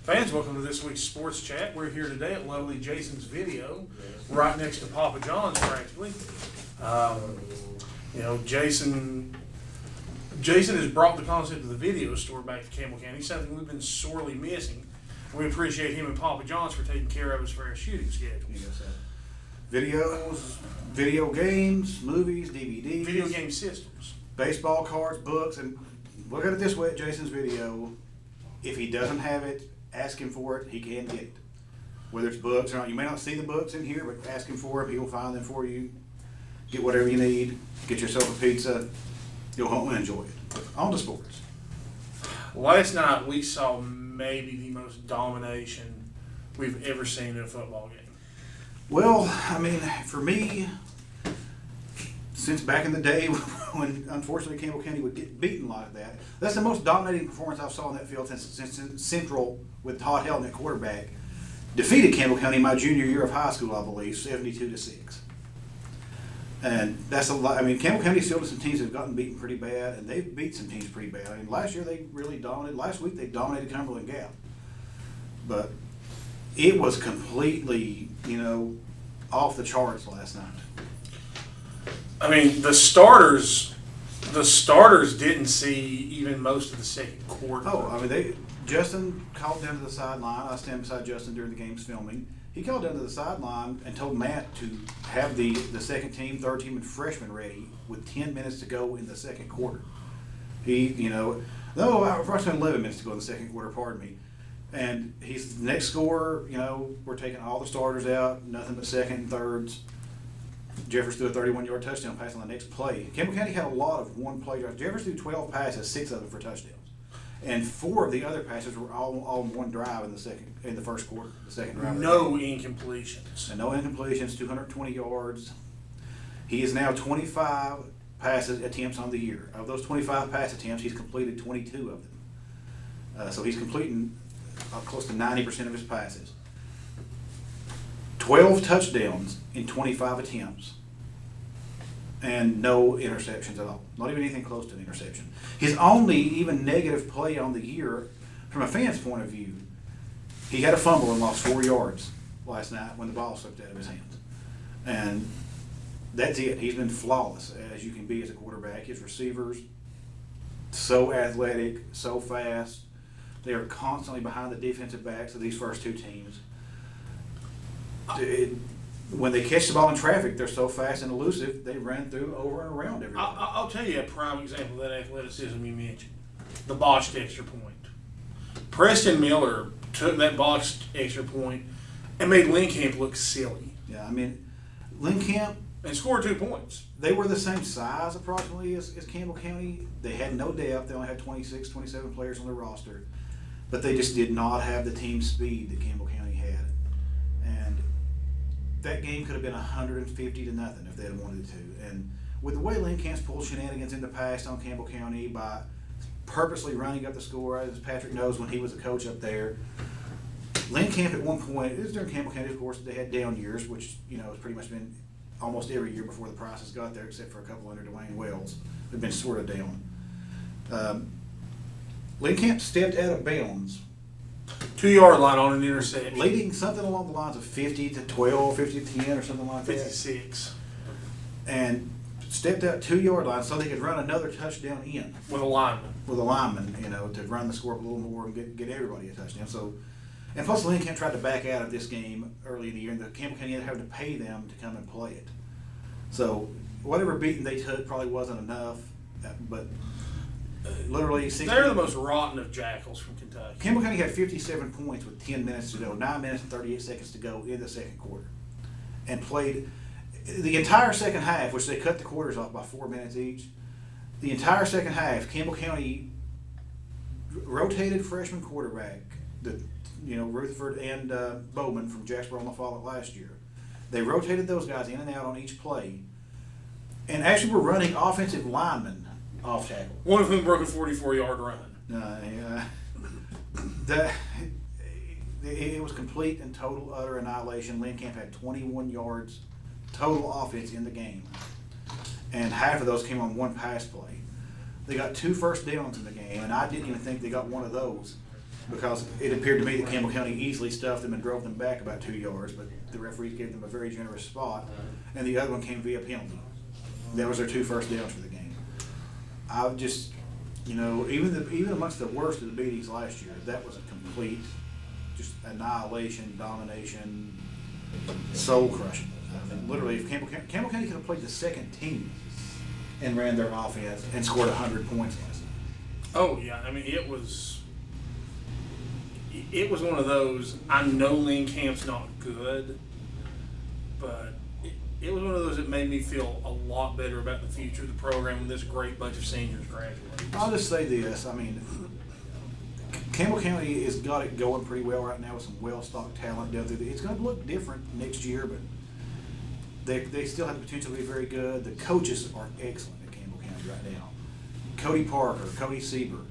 Fans, welcome to this week's Sports Chat. We're here today at lovely Jason's Video, right next to Papa John's practically. Jason has brought the concept of the video store back to Campbell County, something we've been sorely missing. We appreciate him and Papa John's for taking care of us for our shooting schedule. Videos, video games, movies, DVDs. Video game systems. Baseball cards, books, and look at it this way at Jason's Video. If he doesn't have it, ask him for it, he can get it. Whether it's books or not, you may not see the books in here, but ask him for them, he will find them for you. Get whatever you need, get yourself a pizza, you'll home and enjoy it. But on to sports. Last night we saw maybe the most domination we've ever seen in a football game. Well, I mean, for me, since back in the day when unfortunately Campbell County would get beaten like that, that's the most dominating performance I've saw on that field since Central with Todd Helton at quarterback defeated Campbell County my junior year of high school, I believe, 72-6. And that's a lot. I mean, Campbell County's fielded some teams that have gotten beaten pretty bad, and they've beat some teams pretty bad. I mean, last year they really dominated. Last week they dominated Cumberland Gap. But it was completely, off the charts last night. I mean, the starters didn't see even most of the second quarter. Oh, I mean, Justin called down to the sideline. I stand beside Justin during the game's filming. He called down to the sideline and told Matt to have the second team, third team, and freshman ready with 10 minutes to go in the second quarter. Approximately 11 minutes to go in the second quarter, pardon me. And he's the next scorer, we're taking all the starters out, nothing but second and thirds. Jeffers threw a 31-yard touchdown pass on the next play. Campbell County had a lot of one-play drives. Jeffers threw 12 passes, 6 of them for touchdowns. And 4 of the other passes were all in one drive in the first quarter, the second drive. No incompletions. And no incompletions, 220 yards. He is now 25 passes attempts on the year. Of those 25 pass attempts, he's completed 22 of them. So he's completing close to 90% of his passes. 12 touchdowns in 25 attempts. And no interceptions at all. Not even anything close to an interception. His only even negative play on the year, from a fan's point of view, he had a fumble and lost 4 yards last night when the ball slipped out of his hands. And that's it. He's been flawless as you can be as a quarterback. His receivers, so athletic, so fast. They are constantly behind the defensive backs of these first two teams. When they catch the ball in traffic, they're so fast and elusive, they run through, over and around everybody. I'll tell you a prime example of that athleticism you mentioned. The botched extra point. Preston Miller took that botched extra point and made Linkamp look silly. Yeah, I mean, Linkamp... And scored 2 points. They were the same size approximately as Campbell County. They had no depth. They only had 26, 27 players on their roster. But they just did not have the team speed that Campbell County had. And that game could have been 150-0 if they had wanted to. And with the way Linkamp's pulled shenanigans in the past on Campbell County by purposely running up the score, as Patrick knows when he was a coach up there, Linkamp at one point, it was during Campbell County, of course, they had down years, which has pretty much been almost every year before the Prices got there, except for a couple under Dwayne Wells. They've been sort of down. Linkamp stepped out of bounds. 2-yard line on an interception. Leading something along the lines of 50-12, 50-10 or something like that. 56. And stepped out 2-yard line so they could run another touchdown in. With a lineman. With a lineman, to run the score up a little more and get everybody a touchdown. So, and plus Lincoln tried to back out of this game early in the year, and the Campbell County had to pay them to come and play it. So whatever beating they took probably wasn't enough, but literally... They're the most rotten of jackals from Kentucky. Campbell County had 57 points with 10 minutes to go, 9 minutes and 38 seconds to go in the second quarter, and played the entire second half, which they cut the quarters off by 4 minutes each. The entire second half, Campbell County rotated freshman quarterback, Rutherford and Bowman from Jacksboro on the Follett last year. They rotated those guys in and out on each play, and actually were running offensive linemen off tackle. One of whom broke a 44-yard run. It was complete and total utter annihilation. Linkamp had 21 yards total offense in the game, and half of those came on one pass play. They got 2 first downs in the game, and I didn't even think they got one of those. because it appeared to me that Campbell County easily stuffed them and drove them back about 2 yards, but the referees gave them a very generous spot, and the other one came via penalty. That was their 2 first downs for the game. I've just, even amongst the worst of the beatings last year, that was a complete, just annihilation, domination, soul crushing. I mean, literally, if Campbell County could have played the second team and ran their offense and scored 100 points last night. Oh yeah, I mean it was one of those. I know Lynn Camp's not good, but it was one of those that made me feel a lot better about the future of the program when this great bunch of seniors graduate. I'll just say this. I mean, Campbell County has got it going pretty well right now with some well-stocked talent down there. It's going to look different next year, but they still have the potential to be very good. The coaches are excellent at Campbell County right now. Cody Parker, Cody Sieber,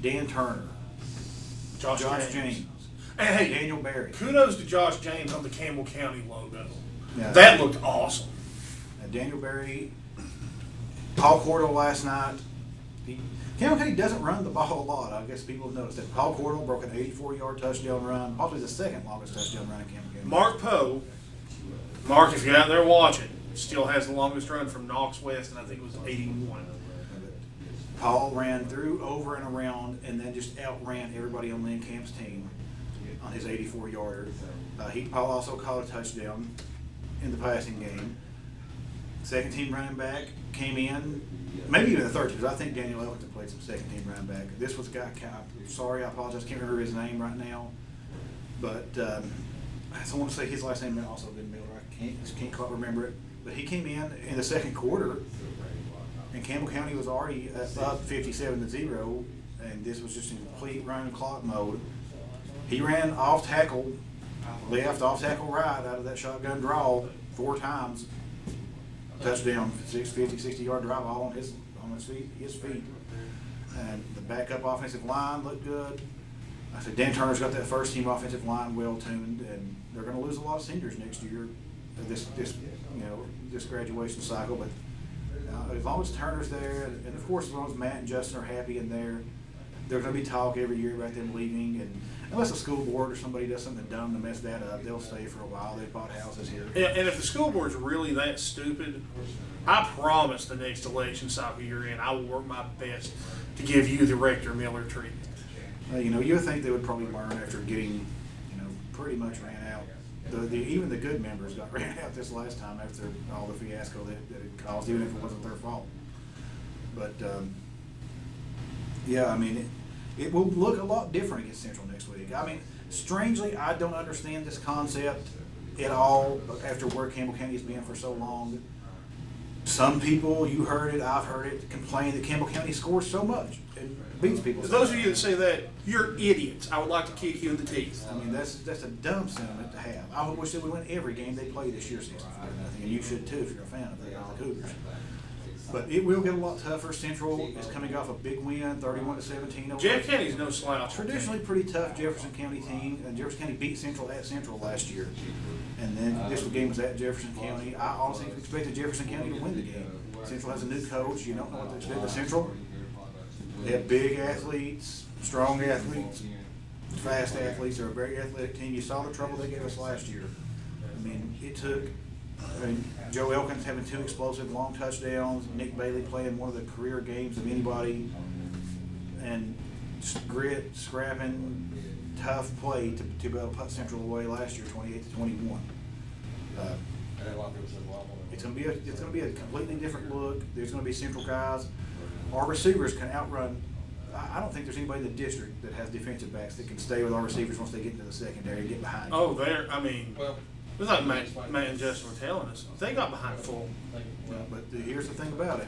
Dan Turner, Josh James, and hey, Daniel Berry. Kudos to Josh James on the Campbell County logo. Yeah, that looked awesome. Daniel Berry, Paul Cordell last night. Campbell County doesn't run the ball a lot. I guess people have noticed that. Paul Cordell broke an 84-yard touchdown run, possibly the second longest touchdown run in Campbell County. Mark Poe, if you're out there watching, still has the longest run from Knox West, and I think it was 81. Paul ran through, over, and around, and then just outran everybody on Lynn Camp's team on his 84-yarder. Paul also caught a touchdown in the passing game. Second team running back came in, maybe even the third team, because I think Daniel Elkington played some second team running back. This was a guy, I'm sorry, I apologize, can't remember his name right now, but I want to say his last name also been Miller. I can't quite remember it, but he came in the second quarter, and Campbell County was already up 57-0, and this was just in complete run clock mode. He ran off tackle left, off tackle right out of that shotgun draw 4 times. Touchdown, 60-yard drive all on his feet. And the backup offensive line looked good. I said Dan Turner's got that first team offensive line well tuned, and they're going to lose a lot of seniors next year. This graduation cycle, but as long as Turner's there, and of course as long as Matt and Justin are happy in there, there's going to be talk every year about them leaving, and unless the school board or somebody does something dumb to mess that up, they'll stay for a while. They've bought houses here. Yeah, and if the school board's really that stupid, I promise the next election cycle you're in, I will work my best to give you the Rector Miller treatment. You would think they would probably learn after getting, pretty much ran out. Even the good members got ran out this last time after all the fiasco that it caused, even if it wasn't their fault. But yeah, I mean, it will look a lot different against Central next week. I mean, strangely, I don't understand this concept at all after where Campbell County has been for so long. Some people, you heard it, I've heard it, complain that Campbell County scores so much and beats people. For those of you that say that, you're idiots. I would like to kick you in the teeth. I mean, that's a dumb sentiment to have. I would wish they would win every game they play this year, 64-0, and you should too if you're a fan of the Cougars. But it will get a lot tougher. Central is coming off a big win, 31-17. Jeff County's no slouch. Traditionally pretty tough Jefferson County team. And Jefferson County beat Central at Central last year. And then this game was at Jefferson County. I honestly expected Jefferson County to win the game. Central has a new coach. You don't know what to expect with Central. They have big athletes, strong athletes, fast athletes. They're a very athletic team. You saw the trouble they gave us last year. I mean, Joe Elkins having 2 explosive long touchdowns, Nick Bailey playing one of the career games of anybody, and grit, scrapping, tough play to be able to put Central away last year, 28-21. It's going to be a completely different look. There's going to be Central guys. Our receivers can outrun. I don't think there's anybody in the district that has defensive backs that can stay with our receivers once they get into the secondary and get behind. Oh, it's like Matt and Justin were telling us. They got behind full. But here's the thing about it.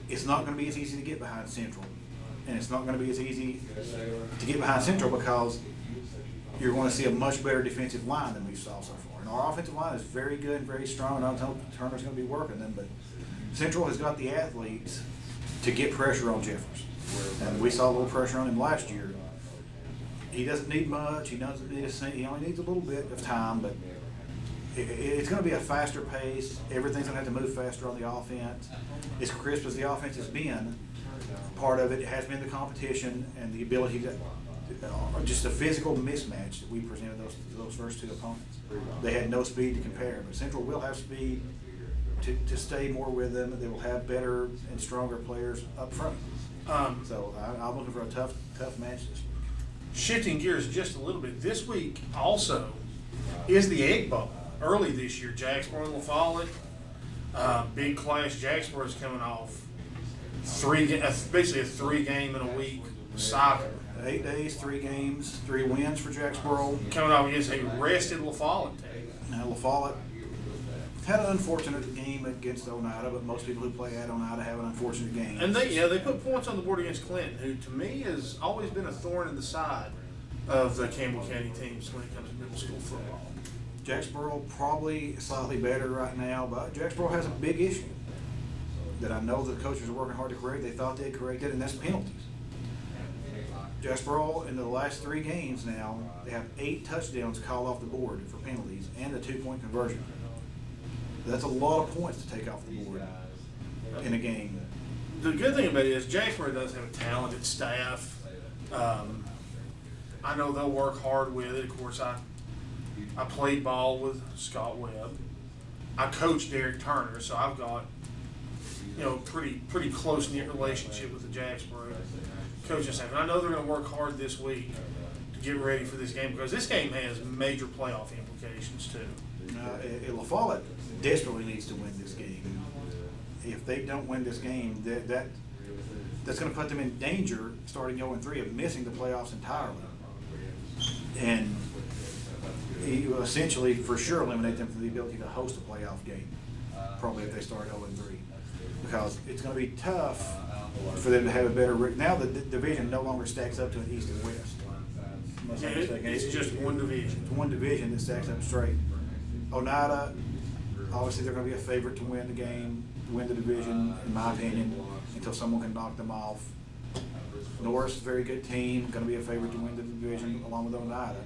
It's not going to be as easy to get behind Central. And it's not going to be as easy to get behind Central because you're going to see a much better defensive line than we saw so far. And our offensive line is very good and very strong. And I don't know if Turner's going to be working them, but Central has got the athletes to get pressure on Jeffers. And we saw a little pressure on him last year. He doesn't need much. He only needs a little bit of time, but it's going to be a faster pace. Everything's going to have to move faster on the offense. As crisp as the offense has been, part of it has been the competition and the ability just a physical mismatch that we presented those first two opponents. They had no speed to compare, but Central will have speed to stay more with them. They will have better and stronger players up front. So I'm looking for a tough match this week. Shifting gears just a little bit, this week also is the Egg Bowl. Early this year, Jacksboro and La Follette, big clash. Jacksboro is coming off basically a 3-game in a week cycle. 8 days, 3 games, 3 wins for Jacksboro. Coming off against a rested La Follette team. Now La Follette had an unfortunate game against Oneida, but most people who play at Oneida have an unfortunate game. And they put points on the board against Clinton, who to me has always been a thorn in the side of the Campbell County teams when it comes to middle school football. Jacksboro probably slightly better right now, but Jacksboro has a big issue that I know the coaches are working hard to correct. They thought they'd correct it, and that's penalties. Jacksboro, in the last 3 games now, they have 8 touchdowns called off the board for penalties and a 2-point conversion. That's a lot of points to take off the board in a game. The good thing about it is Jacksboro does have a talented staff. I know they'll work hard with it. Of course, I played ball with Scott Webb. I coached Derek Turner, so I've got pretty close knit relationship with the Jacksboro coaching staff. And I know they're going to work hard this week to get ready for this game because this game has major playoff implications too. La Follette desperately needs to win this game. If they don't win this game, that's going to put them in danger, starting 0-3, of missing the playoffs entirely. And you essentially, for sure, eliminate them from the ability to host a playoff game, probably if they start 0-3. Because it's going to be tough for them to have a better. Now the division no longer stacks up to an East and West. It's just one division. It's one division that stacks up straight. Oneida, obviously they're going to be a favorite to win the game, to win the division, in my opinion, until someone can knock them off. Norris, very good team, going to be a favorite to win the division along with Oneida.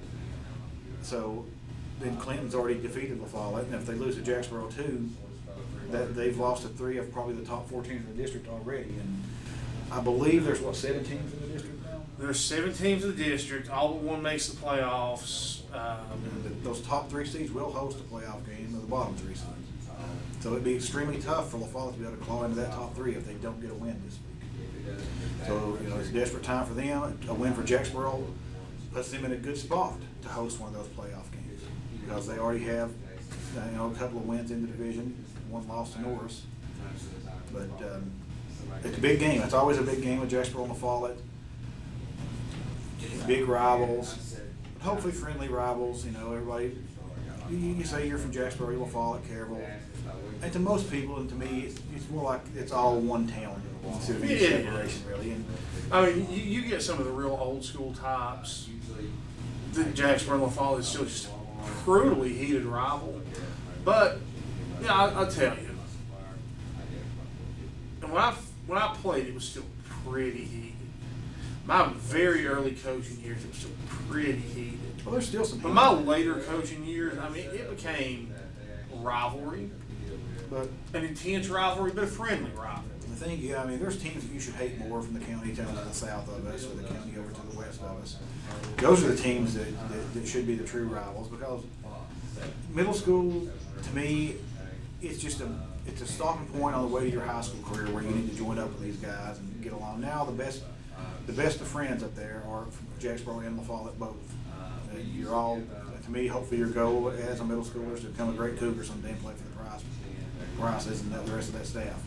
So then Clinton's already defeated La Follette, and if they lose to Jacksboro too, they've lost to 3 of probably the top 4 teams in the district already. And I believe there's 7 teams in the district now? There's 7 teams in the district. All but one makes the playoffs. Those top 3 seeds will host a playoff game of the bottom 3 seeds. So it'd be extremely tough for La Follette to be able to claw into that top 3 if they don't get a win this week. So it's a desperate time for them. A win for Jacksboro puts them in a good spot to host one of those playoff games because they already have a couple of wins in the division, 1 loss to Norris. But it's a big game. It's always a big game with Jacksboro and La Follette. Big rivals, hopefully friendly rivals. Everybody. You say you're from Jacksboro, you're La Follette, Caryville. And to most people, and to me, it's more like it's all one town instead of any separation, really. And I mean, you get some of the real old school types. The Jacksboro and La Follette is still just a brutally heated rival. But yeah, I'll tell you. And when I played, it was still pretty heated. My very early coaching years, it was still pretty heated. Well, there's still some. But my later coaching years, I mean, it became a rivalry, but an intense rivalry, but a friendly rivalry. The thing, there's teams that you should hate more from the county down to the south of us, or the county over to the west of us. Those are the teams that should be the true rivals, because middle school, to me, it's a stopping point on the way to your high school career where you need to join up with these guys and get along. Now the best of friends up there are from Jacksboro and La Follette both. You're all, to me, hopefully your goal as a middle schooler is to become a great Cougar someday and play for the Prices and the rest of that staff.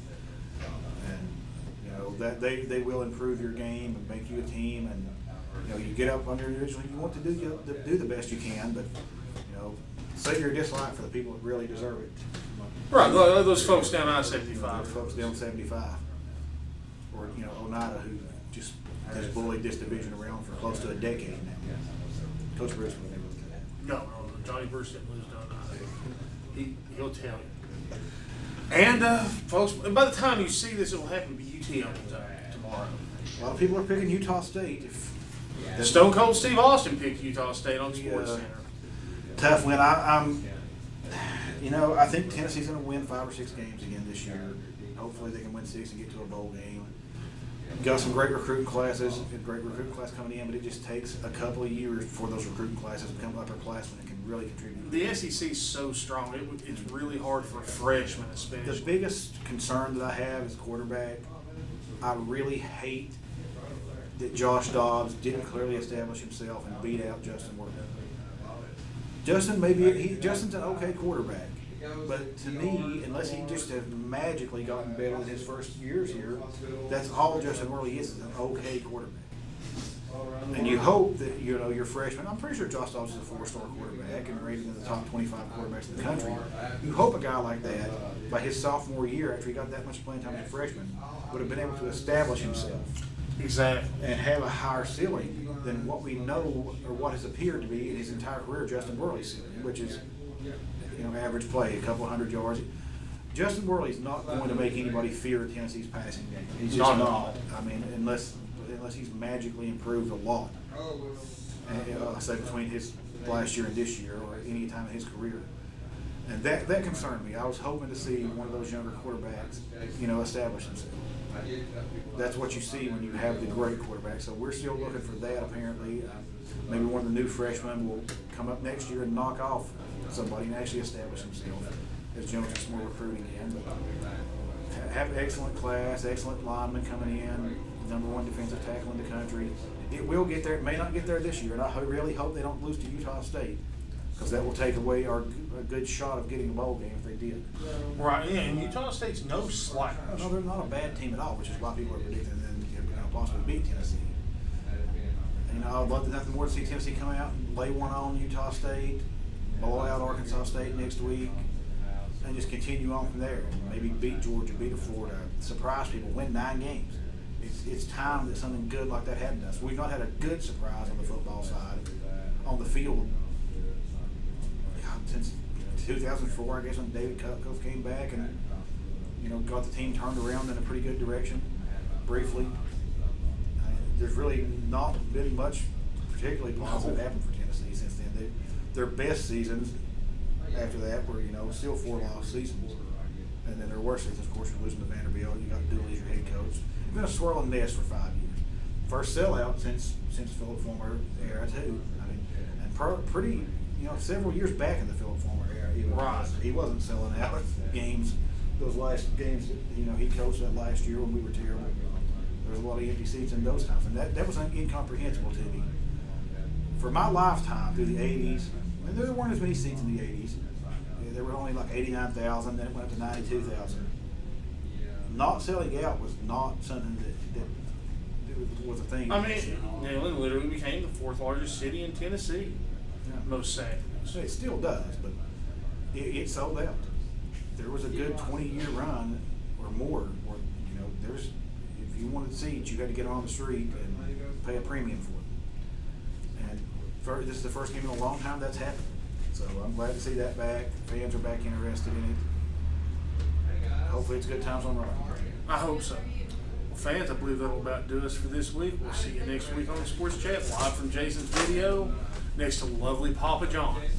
And that they will improve your game and make you a team. And you get up under originally you want to do the best you can, but save your dislike for the people that really deserve it. Right, those folks down I-75. Those folks down 75, or Oneida, who just has bullied this division around for close to a decade now. Coach Bruce would never do that. No, Johnny Bruce didn't lose to Oneida. He'll tell you. And folks, by the time you see this, it'll happen to be UT tomorrow. A lot of people are picking Utah State. Stone Cold Steve Austin picked Utah State on Sports Center. Tough win. I think Tennessee's going to win 5 or 6 games again this year. Hopefully they can win 6 and get to a bowl game. got some great recruiting classes, a great recruiting class coming in, but it just takes a couple of years before those recruiting classes become upperclassmen and can really contribute. The SEC is so strong; it's really hard for freshmen, especially. The biggest concern that I have is quarterback. I really hate that Josh Dobbs didn't clearly establish himself and beat out Justin Worthing. Justin's an okay quarterback, but to me, unless he just has magically gotten better in his first years here, that's all Justin Worley is an okay quarterback. And you hope that your freshman. I'm pretty sure Josh Dobbs is a 4-star quarterback and rated in the top 25 quarterbacks in the country. You hope a guy like that, by his sophomore year, after he got that much playing time as a freshman, would have been able to establish himself. Exactly. And have a higher ceiling than what we know or what has appeared to be in his entire career, Justin Worley's ceiling, which is average play, a couple 100 yards. Justin Worley's not going to make anybody fear Tennessee's passing game. He's just not. I mean, unless he's magically improved a lot. I say between his last year and this year, or any time in his career. And that concerned me. I was hoping to see one of those younger quarterbacks, establish himself. That's what you see when you have the great quarterback. So we're still looking for that, apparently. Maybe one of the new freshmen will come up next year and knock off somebody and actually establish himself as Jones gets more recruiting in. But have an excellent class, excellent linemen coming in, #1 defensive tackle in the country. It will get there. It may not get there this year, and I really hope they don't lose to Utah State, because that will take away a good shot of getting a bowl game if they did. Right, yeah, and Utah State's no slouch. No, they're not a bad team at all, which is why people are predicting them to possibly beat Tennessee. I'd love nothing more to see Tennessee come out and lay one on Utah State, blow out Arkansas State next week, and just continue on from there. Maybe beat Georgia, beat Florida, surprise people, win 9 games. It's time that something good like that happened to us. We've not had a good surprise on the football side, on the field, since 2004, I guess, when David Cutcliffe came back and got the team turned around in a pretty good direction briefly. There's really not been much particularly positive happened for Tennessee since then. Their best seasons after that were still 4 loss seasons, and then their worst seasons, of course, were losing to Vanderbilt. You got Dooley as your head coach. You've been a swirling mess for 5 years. First sellout since Philip Fulmer era too. I mean, and pretty several years back in the Philip Fulmer era, he wasn't selling out games. Those last games that he coached that last year when we were terrible. There was a lot of empty seats in those times, and that was incomprehensible to me. For my lifetime through the 80s, and there weren't as many seats in the 80s. There were only like 89,000, then it went up to 92,000. Not selling out was not something that was a thing. I mean, Neyland literally became the 4th largest city in Tennessee. Yeah. Most Saturdays. It still does, but it sold out. There was a good 20-year run or more where if you wanted seats, you had to get on the street and pay a premium for it. And this is the first game in a long time that's happened. So I'm glad to see that back. Fans are back interested in it. Hopefully it's good times on the road. I hope so. Well, fans, I believe that'll about do us for this week. We'll see you next week on Sports Chat, live from Jason's video, next to lovely Papa John's.